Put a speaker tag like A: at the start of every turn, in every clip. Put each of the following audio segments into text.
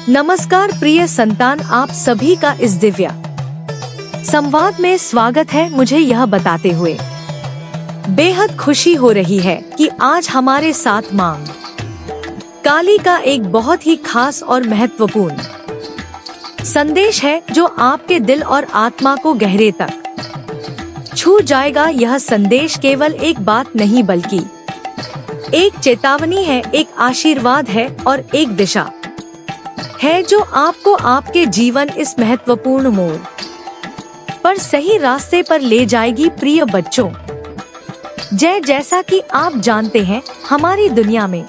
A: नमस्कार प्रिय संतान, आप सभी का इस दिव्य संवाद में स्वागत है। मुझे यह बताते हुए बेहद खुशी हो रही है कि आज हमारे साथ मां काली का एक बहुत ही खास और महत्वपूर्ण संदेश है जो आपके दिल और आत्मा को गहरे तक छू जाएगा। यह संदेश केवल एक बात नहीं बल्कि एक चेतावनी है, एक आशीर्वाद है और एक दिशा है जो आपको आपके जीवन इस महत्वपूर्ण मोड़ पर सही रास्ते पर ले जाएगी। प्रिय बच्चों, जैसा कि आप जानते हैं, हमारी दुनिया में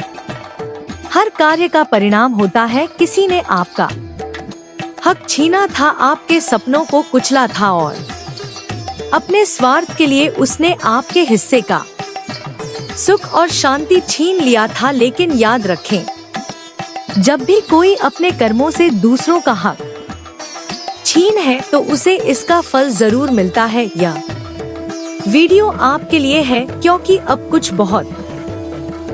A: हर कार्य का परिणाम होता है। किसी ने आपका हक छीना था, आपके सपनों को कुचला था और अपने स्वार्थ के लिए उसने आपके हिस्से का सुख और शांति छीन लिया था। लेकिन याद रखें, जब भी कोई अपने कर्मों से दूसरों का हक छीन है तो उसे इसका फल जरूर मिलता है। यह वीडियो आपके लिए है क्योंकि अब कुछ बहुत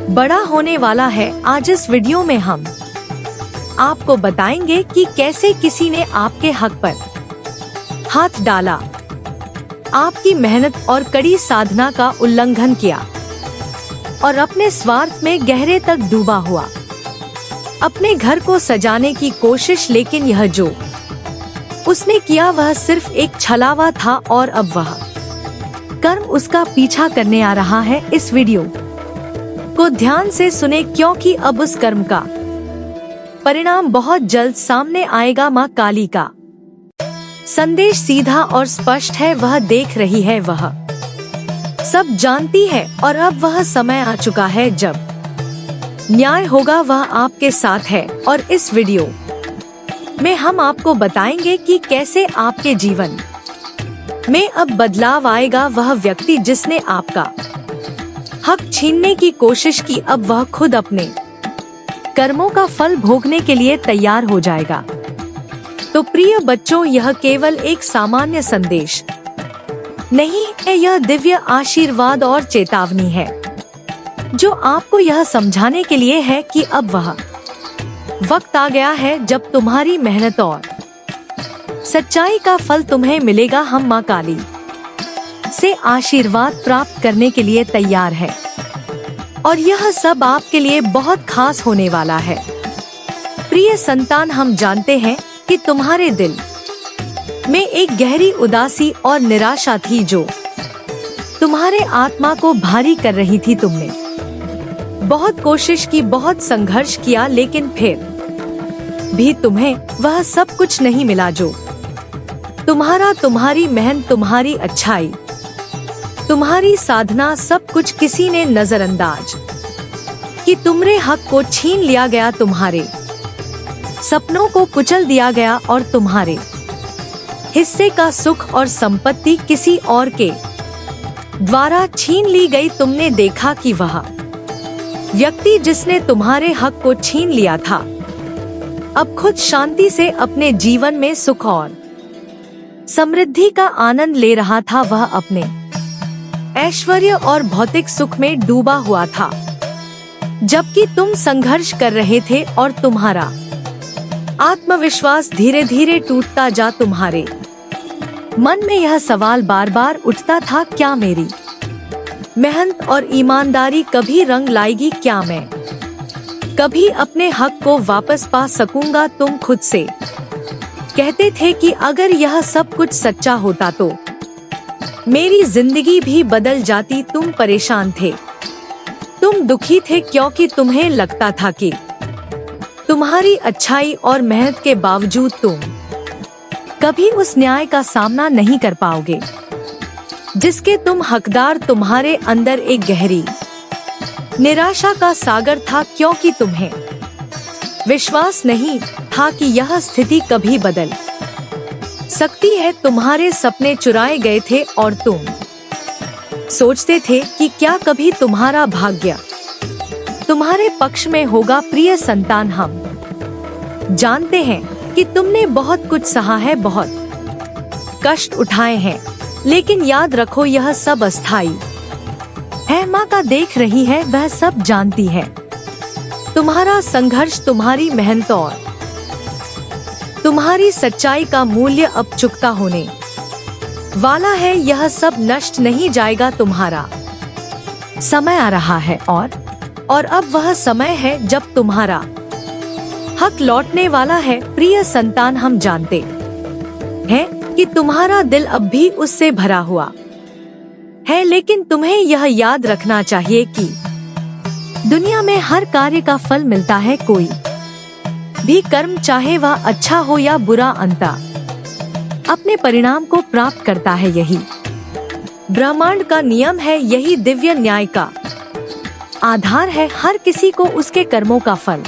A: बड़ा होने वाला है। आज इस वीडियो में हम आपको बताएंगे कि कैसे किसी ने आपके हक पर हाथ डाला, आपकी मेहनत और कड़ी साधना का उल्लंघन किया और अपने स्वार्थ में गहरे तक डूबा हुआ अपने घर को सजाने की कोशिश। लेकिन यह जो उसने किया वह सिर्फ एक छलावा था और अब वह कर्म उसका पीछा करने आ रहा है। इस वीडियो को ध्यान से सुने क्योंकि अब उस कर्म का परिणाम बहुत जल्द सामने आएगा। मां काली का संदेश सीधा और स्पष्ट है। वह देख रही है, वह सब जानती है और अब वह समय आ चुका है जब न्याय होगा। वह आपके साथ है और इस वीडियो में हम आपको बताएंगे कि कैसे आपके जीवन में अब बदलाव आएगा। वह व्यक्ति जिसने आपका हक छीनने की कोशिश की, अब वह खुद अपने कर्मों का फल भोगने के लिए तैयार हो जाएगा। तो प्रिय बच्चों, यह केवल एक सामान्य संदेश नहीं है, यह दिव्य आशीर्वाद और चेतावनी है जो आपको यह समझाने के लिए है कि अब वह वक्त आ गया है जब तुम्हारी मेहनत और सच्चाई का फल तुम्हें मिलेगा। हम मां काली से आशीर्वाद प्राप्त करने के लिए तैयार है और यह सब आपके लिए बहुत खास होने वाला है। प्रिय संतान, हम जानते हैं कि तुम्हारे दिल में एक गहरी उदासी और निराशा थी जो तुम्हारे आत्मा को भारी कर रही थी। तुमने बहुत कोशिश की, बहुत संघर्ष किया, लेकिन फिर भी तुम्हें वह सब कुछ नहीं मिला जो तुम्हारी मेहनत, तुम्हारी अच्छाई, तुम्हारी साधना, सब कुछ किसी ने नजरअंदाज कि तुम्हारे हक को छीन लिया गया, तुम्हारे सपनों को कुचल दिया गया और तुम्हारे हिस्से का सुख और संपत्ति किसी और के द्वारा छीन ली गई। तुमने देखा कि वह व्यक्ति जिसने तुम्हारे हक को छीन लिया था अब खुद शांति से अपने जीवन में सुख और समृद्धि का आनंद ले रहा था। वह अपने ऐश्वर्य और भौतिक सुख में डूबा हुआ था, जबकि तुम संघर्ष कर रहे थे और तुम्हारा आत्मविश्वास धीरे धीरे टूटता जा। तुम्हारे मन में यह सवाल बार बार उठता था, क्या मेरी मेहनत और ईमानदारी कभी रंग लाएगी? क्या मैं कभी अपने हक को वापस पा सकूंगा? तुम खुद से कहते थे कि अगर यह सब कुछ सच्चा होता तो मेरी जिंदगी भी बदल जाती। तुम परेशान थे, तुम दुखी थे क्योंकि तुम्हें लगता था कि तुम्हारी अच्छाई और मेहनत के बावजूद तुम कभी उस न्याय का सामना नहीं कर पाओगे जिसके तुम हकदार। तुम्हारे अंदर एक गहरी निराशा का सागर था क्योंकि तुम्हें विश्वास नहीं था कि यह स्थिति कभी बदल सकती है। तुम्हारे सपने चुराए गए थे और तुम सोचते थे कि क्या कभी तुम्हारा भाग्य तुम्हारे पक्ष में होगा। प्रिय संतान, हम जानते हैं कि तुमने बहुत कुछ सहा है, बहुत कष्ट उठाए हैं, लेकिन याद रखो यह सब अस्थायी है। माँ का देख रही है, वह सब जानती है। तुम्हारा संघर्ष, तुम्हारी मेहनत और तुम्हारी सच्चाई का मूल्य अब चुकता होने वाला है। यह सब नष्ट नहीं जाएगा, तुम्हारा समय आ रहा है और अब वह समय है जब तुम्हारा हक लौटने वाला है। प्रिय संतान, हम जानते हैं कि तुम्हारा दिल अब भी उससे भरा हुआ है, लेकिन तुम्हें यह याद रखना चाहिए कि दुनिया में हर कार्य का फल मिलता है। कोई भी कर्म, चाहे वह अच्छा हो या बुरा, अंततः अपने परिणाम को प्राप्त करता है। यही ब्रह्मांड का नियम है, यही दिव्य न्याय का आधार है। हर किसी को उसके कर्मों का फल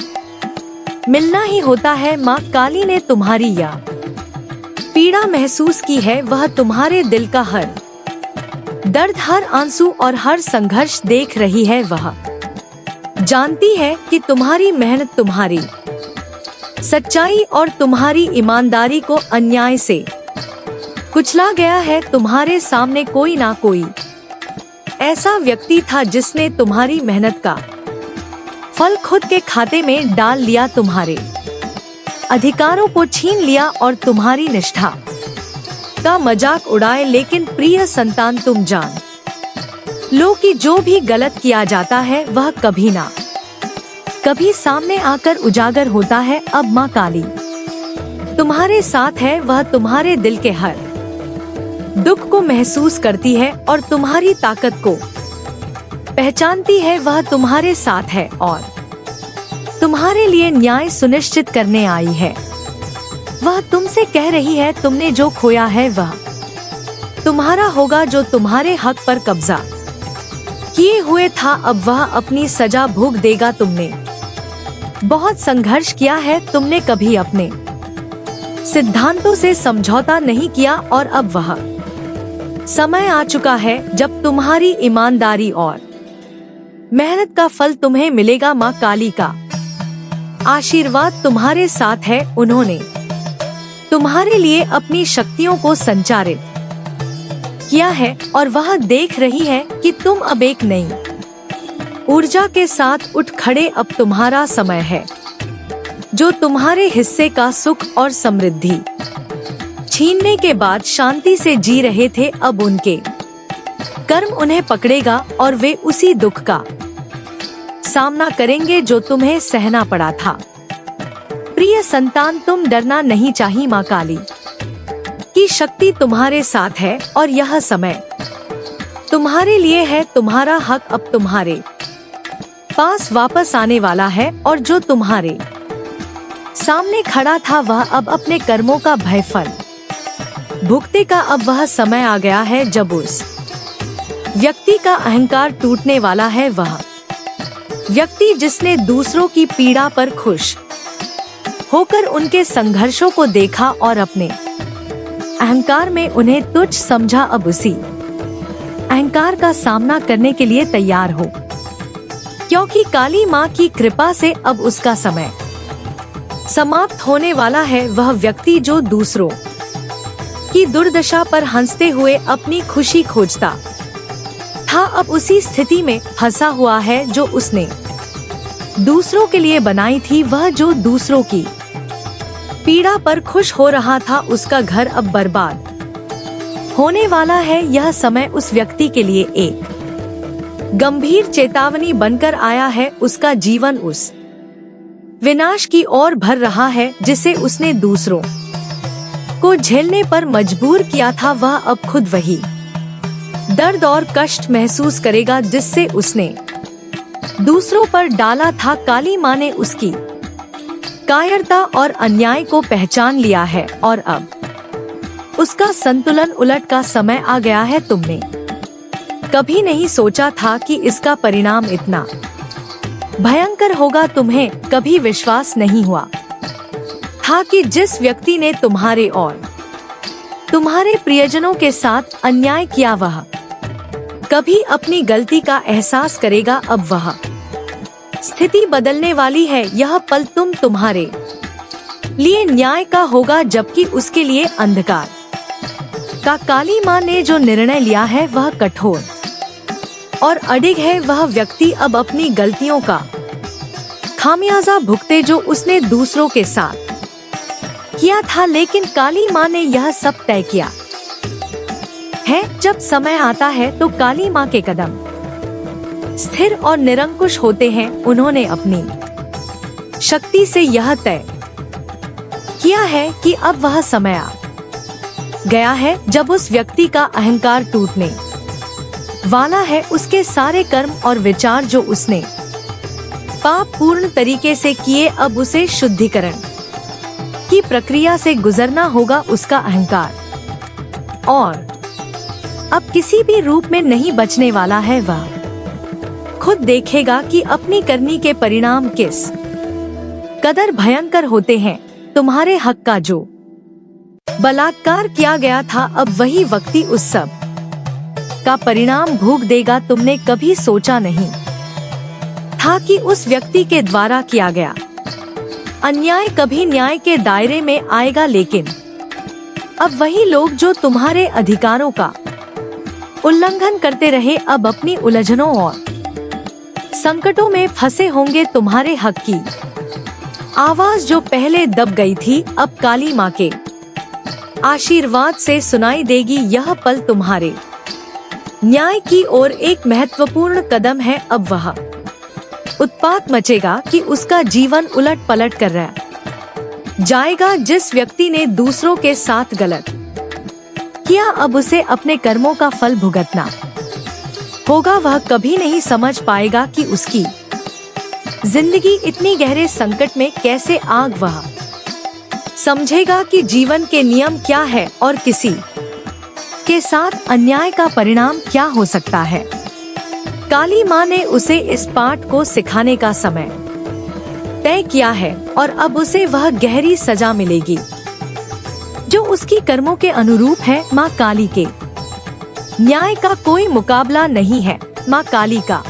A: मिलना ही होता है। माँ काली ने तुम्हारी यह पीड़ा महसूस की है, वह तुम्हारे दिल का हर दर्द, हर आंसू और हर संघर्ष देख रही है। वह जानती है कि तुम्हारी मेहनत, तुम्हारी सच्चाई और तुम्हारी ईमानदारी को अन्याय से कुचला गया है। तुम्हारे सामने कोई ना कोई ऐसा व्यक्ति था जिसने तुम्हारी मेहनत का फल खुद के खाते में डाल लिया, तुम्हारे अधिकारों को छीन लिया और तुम्हारी निष्ठा का मजाक उड़ाए। लेकिन प्रिय संतान, तुम जान लो कि जो भी गलत किया जाता है वह कभी ना कभी सामने आकर उजागर होता है। अब माँ काली तुम्हारे साथ है, वह तुम्हारे दिल के हर दुख को महसूस करती है और तुम्हारी ताकत को पहचानती है। वह तुम्हारे साथ है और तुम्हारे लिए न्याय सुनिश्चित करने आई है। वह तुमसे कह रही है, तुमने जो खोया है वह तुम्हारा होगा। जो तुम्हारे हक पर कब्जा किए हुए था, अब वह अपनी सजा भोग देगा। तुमने बहुत संघर्ष किया है, तुमने कभी अपने सिद्धांतों से समझौता नहीं किया और अब वह समय आ चुका है जब तुम्हारी ईमानदारी और मेहनत का फल तुम्हें मिलेगा। माँ काली का आशीर्वाद तुम्हारे साथ है। उन्होंने तुम्हारे लिए अपनी शक्तियों को संचारित किया है और वह देख रही है कि तुम अब एक नई ऊर्जा के साथ उठ खड़े। अब तुम्हारा समय है। जो तुम्हारे हिस्से का सुख और समृद्धि छीनने के बाद शांति से जी रहे थे, अब उनके कर्म उन्हें पकड़ेगा और वे उसी दुख का सामना करेंगे जो तुम्हें सहना पड़ा था। प्रिय संतान, तुम डरना नहीं चाहिए। माँ काली की शक्ति तुम्हारे साथ है और यह समय तुम्हारे लिए है। तुम्हारा हक अब तुम्हारे पास वापस आने वाला है और जो तुम्हारे सामने खड़ा था वह अब अपने कर्मों का भय फल भुगतेगा। अब वह समय आ गया है जब उस व्यक्ति का अहंकार टूटने वाला है। वह व्यक्ति जिसने दूसरों की पीड़ा पर खुश होकर उनके संघर्षों को देखा और अपने अहंकार में उन्हें तुच्छ समझा, अब उसी अहंकार का सामना करने के लिए तैयार हो, क्योंकि काली माँ की कृपा से अब उसका समय समाप्त होने वाला है। वह व्यक्ति जो दूसरों की दुर्दशा पर हंसते हुए अपनी खुशी खोजता था, अब उसी स्थिति में फंसा हुआ है जो उसने दूसरों के लिए बनाई थी। वह जो दूसरों की पीड़ा पर खुश हो रहा था, उसका घर अब बर्बाद होने वाला है। यह समय उस व्यक्ति के लिए एक गंभीर चेतावनी बनकर आया है। उसका जीवन उस विनाश की ओर भर रहा है जिसे उसने दूसरों को झेलने पर मजबूर किया था। वह अब खुद वही दर्द और कष्ट महसूस करेगा जिससे उसने दूसरों पर डाला था। काली माँ ने उसकी कायरता और अन्याय को पहचान लिया है और अब उसका संतुलन उलट का समय आ गया है। तुमने कभी नहीं सोचा था कि इसका परिणाम इतना भयंकर होगा। तुम्हें कभी विश्वास नहीं हुआ था कि जिस व्यक्ति ने तुम्हारे और तुम्हारे प्रियजनों के साथ अन्याय किया वह कभी अपनी गलती का एहसास करेगा। अब वह स्थिति बदलने वाली है। यह पल तुम्हारे लिए न्याय का होगा, जबकि उसके लिए अंधकार का। काली माँ ने जो निर्णय लिया है वह कठोर और अडिग है। वह व्यक्ति अब अपनी गलतियों का खामियाजा भुगते जो उसने दूसरों के साथ किया था, लेकिन काली माँ ने यह सब तय किया है। जब समय आता है तो काली माँ के कदम स्थिर और निरंकुश होते हैं। उन्होंने अपनी शक्ति से यह तय किया है कि अब वह समय आ गया है जब उस व्यक्ति का अहंकार टूटने वाला है। उसके सारे कर्म और विचार जो उसने पाप पूर्ण तरीके से किए, अब उसे शुद्धिकरण की प्रक्रिया से गुजरना होगा। उसका अहंकार और अब किसी भी रूप में नहीं बचने वाला है। वह खुद देखेगा कि अपनी करनी के परिणाम किस कदर भयंकर होते हैं। तुम्हारे हक का जो बलात्कार किया गया था, अब वही व्यक्ति उस सब का परिणाम भोग देगा। तुमने कभी सोचा नहीं था कि उस व्यक्ति के द्वारा किया गया अन्याय कभी न्याय के दायरे में आएगा, लेकिन अब वही लोग जो तुम्हारे अधिकारों का उल्लंघन करते रहे, अब अपनी उलझनों और संकटों में फंसे होंगे। तुम्हारे हक की आवाज जो पहले दब गई थी, अब काली माँ के आशीर्वाद से सुनाई देगी। यह पल तुम्हारे न्याय की ओर एक महत्वपूर्ण कदम है। अब वह उत्पात मचेगा कि उसका जीवन उलट पलट कर रह जाएगा। जिस व्यक्ति ने दूसरों के साथ गलत किया, अब उसे अपने कर्मों का फल भुगतना होगा। वह कभी नहीं समझ पाएगा कि उसकी जिंदगी इतनी गहरे संकट में कैसे आ गई। वह समझेगा कि जीवन के नियम क्या है और किसी के साथ अन्याय का परिणाम क्या हो सकता है। काली माँ ने उसे इस पाठ को सिखाने का समय तय किया है और अब उसे वह गहरी सजा मिलेगी जो उसकी कर्मों के अनुरूप है। माँ काली के न्याय का कोई मुकाबला नहीं है। माँ काली का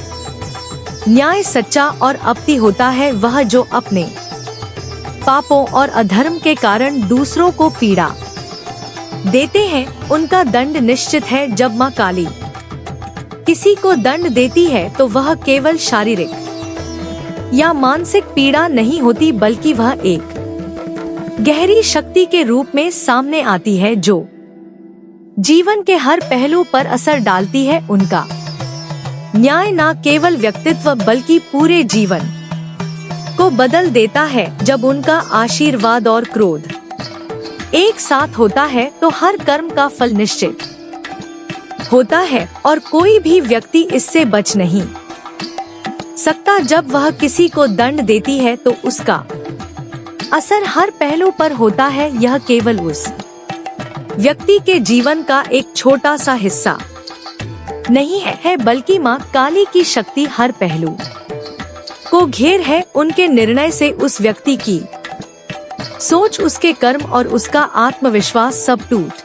A: न्याय सच्चा और अवती होता है। वह जो अपने पापों और अधर्म के कारण दूसरों को पीड़ा देते हैं, उनका दंड निश्चित है। जब माँ काली किसी को दंड देती है तो वह केवल शारीरिक या मानसिक पीड़ा नहीं होती, बल्कि वह एक गहरी शक्ति के रूप में सामने आती है जो जीवन के हर पहलू पर असर डालती है। उनका न्याय न केवल व्यक्तित्व बल्कि पूरे जीवन को बदल देता है। जब उनका आशीर्वाद और क्रोध एक साथ होता है तो हर कर्म का फल निश्चित होता है और कोई भी व्यक्ति इससे बच नहीं सकता। जब वह किसी को दंड देती है तो उसका असर हर पहलू पर होता है। यह केवल उस व्यक्ति के जीवन का एक छोटा सा हिस्सा नहीं है, बल्कि माँ काली की शक्ति हर पहलू को घेर है। उनके निर्णय से उस व्यक्ति की सोच, उसके कर्म और उसका आत्मविश्वास सब टूट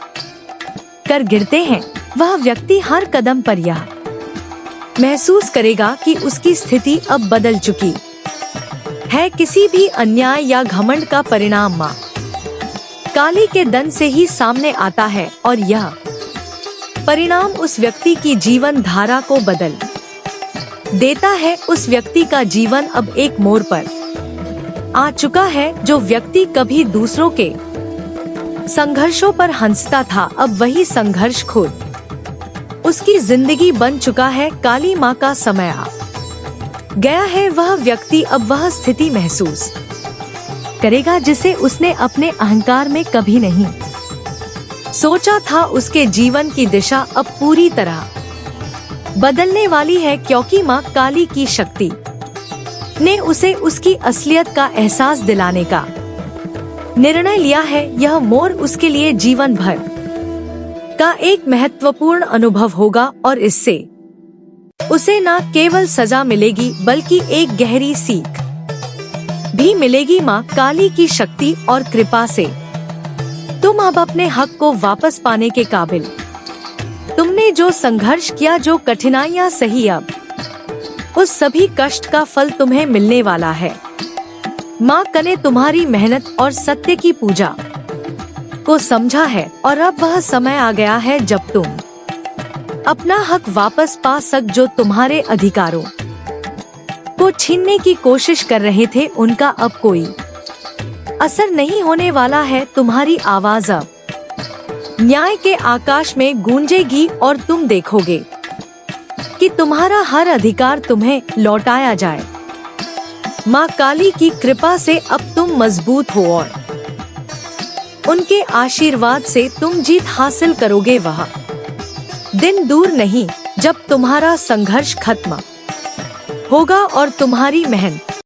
A: कर गिरते हैं। वह व्यक्ति हर कदम पर यह महसूस करेगा कि उसकी स्थिति अब बदल चुकी है। किसी भी अन्याय या घमंड का परिणाम माँ काली के दंड से ही सामने आता है और यह परिणाम उस व्यक्ति की जीवन धारा को बदल देता है। उस व्यक्ति का जीवन अब एक मोड़ पर आ चुका है। जो व्यक्ति कभी दूसरों के संघर्षों पर हंसता था, अब वही संघर्ष खुद उसकी जिंदगी बन चुका है। काली माँ का समय आ गया है। वह व्यक्ति अब वह स्थिति महसूस करेगा जिसे उसने अपने अहंकार में कभी नहीं सोचा था। उसके जीवन की दिशा अब पूरी तरह बदलने वाली है, क्योंकि माँ काली की शक्ति ने उसे उसकी असलियत का एहसास दिलाने का निर्णय लिया है। यह मोड़ उसके लिए जीवन भर का एक महत्वपूर्ण अनुभव होगा और इससे उसे न केवल सजा मिलेगी बल्कि एक गहरी सीख भी मिलेगी। माँ काली की शक्ति और कृपा से तुम अब अपने हक को वापस पाने के काबिल। तुमने जो संघर्ष किया, जो कठिनाइयाँ सही, अब उस सभी कष्ट का फल तुम्हें मिलने वाला है। माँ ने तुम्हारी मेहनत और सत्य की पूजा को समझा है और अब वह समय आ गया है जब तुम अपना हक वापस पा सक। जो तुम्हारे अधिकारों को छीनने की कोशिश कर रहे थे, उनका अब कोई असर नहीं होने वाला है तुम्हारी आवाज अब न्याय के आकाश में गूंजेगी और तुम देखोगे कि तुम्हारा हर अधिकार तुम्हें लौटाया जाए। माँ काली की कृपा से अब तुम मजबूत हो और उनके आशीर्वाद से तुम जीत हासिल करोगे। वह दिन दूर नहीं जब तुम्हारा संघर्ष खत्म होगा और तुम्हारी मेहनत